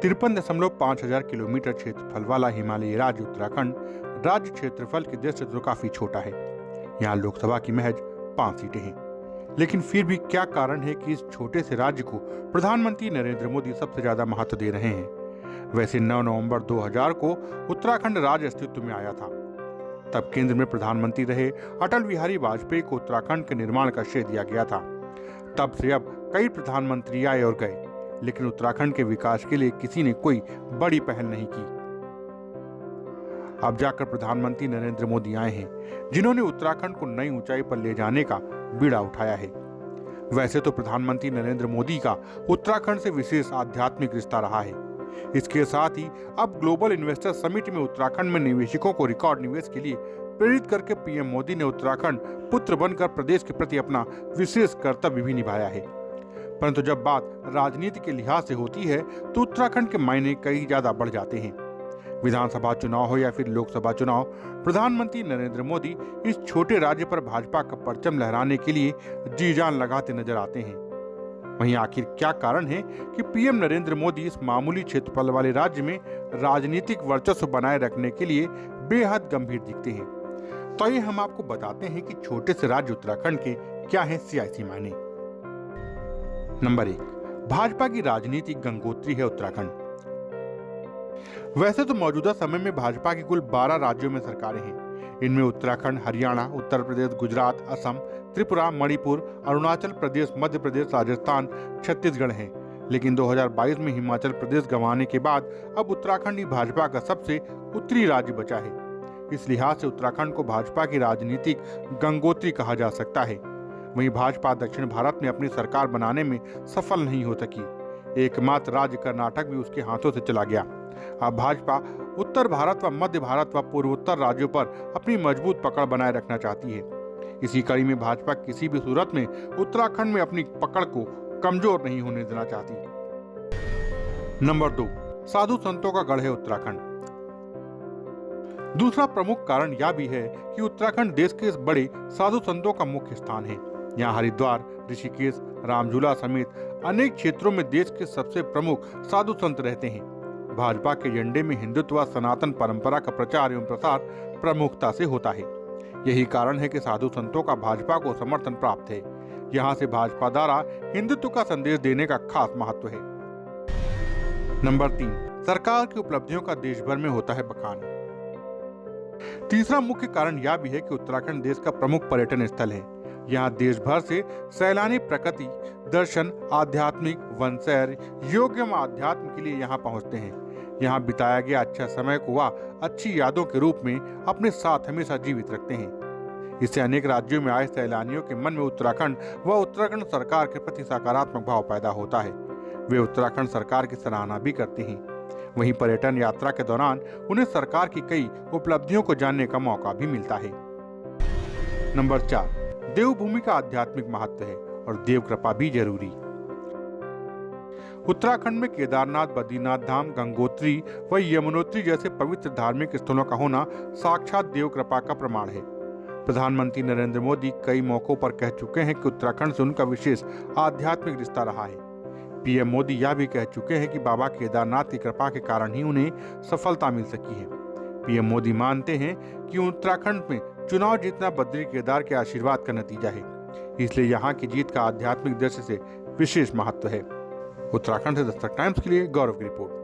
53.5 kilometre क्षेत्रफल वाला हिमालयी राज्य उत्तराखंड राज्य क्षेत्रफल की दृष्टि से तो काफी छोटा है। यहाँ लोकसभा की महज 5 सीटें हैं। लेकिन फिर भी क्या कारण है कि इस छोटे से राज्य को प्रधानमंत्री नरेंद्र मोदी सबसे ज्यादा महत्व दे रहे हैं? वैसे 9 नवंबर 2000 को उत्तराखंड राज्य अस्तित्व में आया था। तब केंद्र में प्रधानमंत्री रहे अटल बिहारी वाजपेयी को उत्तराखंड के निर्माण का श्रेय दिया गया था। तब से अब कई प्रधानमंत्री आए और गए, लेकिन उत्तराखंड के विकास के लिए किसी ने कोई बड़ी पहल नहीं की। अब जाकर प्रधानमंत्री नरेंद्र मोदी आए हैं, जिन्होंने उत्तराखंड को नई ऊंचाई पर ले जाने का बीड़ा उठाया है। वैसे तो प्रधानमंत्री नरेंद्र मोदी का उत्तराखंड से विशेष आध्यात्मिक रिश्ता रहा है। इसके साथ ही अब ग्लोबल इन्वेस्टर समिट में उत्तराखंड में निवेशकों को रिकॉर्ड निवेश के लिए प्रेरित करके पीएम मोदी ने उत्तराखंड पुत्र बनकर प्रदेश के प्रति अपना विशेष कर्तव्य भी निभाया है। परंतु जब बात राजनीति के लिहाज से होती है तो उत्तराखंड के मायने कई ज्यादा बढ़ जाते हैं। विधानसभा चुनाव हो या फिर लोकसभा चुनाव, प्रधानमंत्री नरेंद्र मोदी इस छोटे राज्य पर भाजपा का परचम लहराने के लिए जी जान लगाते नजर आते हैं। वहीं आखिर क्या कारण है कि पीएम नरेंद्र मोदी इस मामूली क्षेत्रफल वाले राज्य में राजनीतिक वर्चस्व बनाए रखने के लिए बेहद गंभीर दिखते हैं? तो ये हम आपको बताते हैं कि छोटे से राज्य उत्तराखंड के क्या है सियासी मायने। नंबर 1, भाजपा की राजनीतिक गंगोत्री है उत्तराखंड। वैसे तो मौजूदा समय में भाजपा की कुल 12 राज्यों में सरकारें हैं। इनमें उत्तराखंड, हरियाणा, उत्तर प्रदेश, गुजरात, असम, त्रिपुरा, मणिपुर, अरुणाचल प्रदेश, मध्य प्रदेश, राजस्थान, छत्तीसगढ़ हैं। लेकिन 2022 में हिमाचल प्रदेश गंवाने के बाद अब उत्तराखंड ही भाजपा का सबसे उत्तरी राज्य बचा है। इस लिहाज से उत्तराखंड को भाजपा की राजनीतिक गंगोत्री कहा जा सकता है। वहीं भाजपा दक्षिण भारत में अपनी सरकार बनाने में सफल नहीं हो सकी। एकमात्र राज्य कर्नाटक भी उसके हाथों से चला गया। अब भाजपा उत्तर भारत व मध्य भारत व पूर्वोत्तर राज्यों पर अपनी मजबूत पकड़ बनाए रखना चाहती है। इसी कड़ी में भाजपा किसी भी सूरत में उत्तराखंड में अपनी पकड़ को कमजोर नहीं होने देना चाहती। नंबर 2, साधु संतों का गढ़ है उत्तराखंड। दूसरा प्रमुख कारण यह भी है कि उत्तराखंड देश के इस बड़े साधु संतों का मुख्य स्थान है। यहाँ हरिद्वार, ऋषिकेश, रामझूला समेत अनेक क्षेत्रों में देश के सबसे प्रमुख साधु संत रहते हैं। भाजपा के एजेंडे में हिंदुत्व व सनातन परंपरा का प्रचार एवं प्रसार प्रमुखता से होता है। यही कारण है कि साधु संतों का भाजपा को समर्थन प्राप्त है। यहाँ से भाजपा द्वारा हिंदुत्व का संदेश देने का खास महत्व है। नंबर 3, सरकार की उपलब्धियों का देश भर में होता है बखान। तीसरा मुख्य कारण यह भी है कि उत्तराखंड देश का प्रमुख पर्यटन स्थल है। यहाँ देश भर से सैलानी प्रकृति, दर्शन, आध्यात्मिक, वन सैर, योग एवं आध्यात्म के लिए यहाँ पहुँचते हैं। यहाँ बिताया गया अच्छा समय को वह अच्छी यादों के रूप में अपने साथ हमेशा जीवित रखते हैं। इससे अनेक राज्यों में आए सैलानियों के मन में उत्तराखंड व उत्तराखंड सरकार के प्रति सकारात्मक भाव पैदा होता है। वे उत्तराखंड सरकार की सराहना भी करते हैं। वहीं पर्यटन यात्रा के दौरान उन्हें सरकार की कई उपलब्धियों को जानने का मौका भी मिलता है। नंबर 4, देवभूमि का आध्यात्मिक महत्व है और देव कृपा भी जरूरी। उत्तराखंड में केदारनाथ, बद्रीनाथ धाम, गंगोत्री व यमुनोत्री जैसे पवित्र धार्मिक स्थलों का होना साक्षात देव कृपा का प्रमाण है। प्रधानमंत्री नरेंद्र मोदी कई मौकों पर कह चुके हैं कि उत्तराखंड से उनका विशेष आध्यात्मिक रिश्ता रहा है। पीएम मोदी यह भी कह चुके हैं कि बाबा केदारनाथ की कृपा के कारण ही उन्हें सफलता मिल सकी है। पीएम मोदी मानते हैं कि उत्तराखंड में चुनाव जीतना बद्री केदार के आशीर्वाद का नतीजा है, इसलिए यहाँ की जीत का आध्यात्मिक दृष्टि से विशेष महत्व है। उत्तराखंड से दस्तक टाइम्स के लिए गौरव की रिपोर्ट।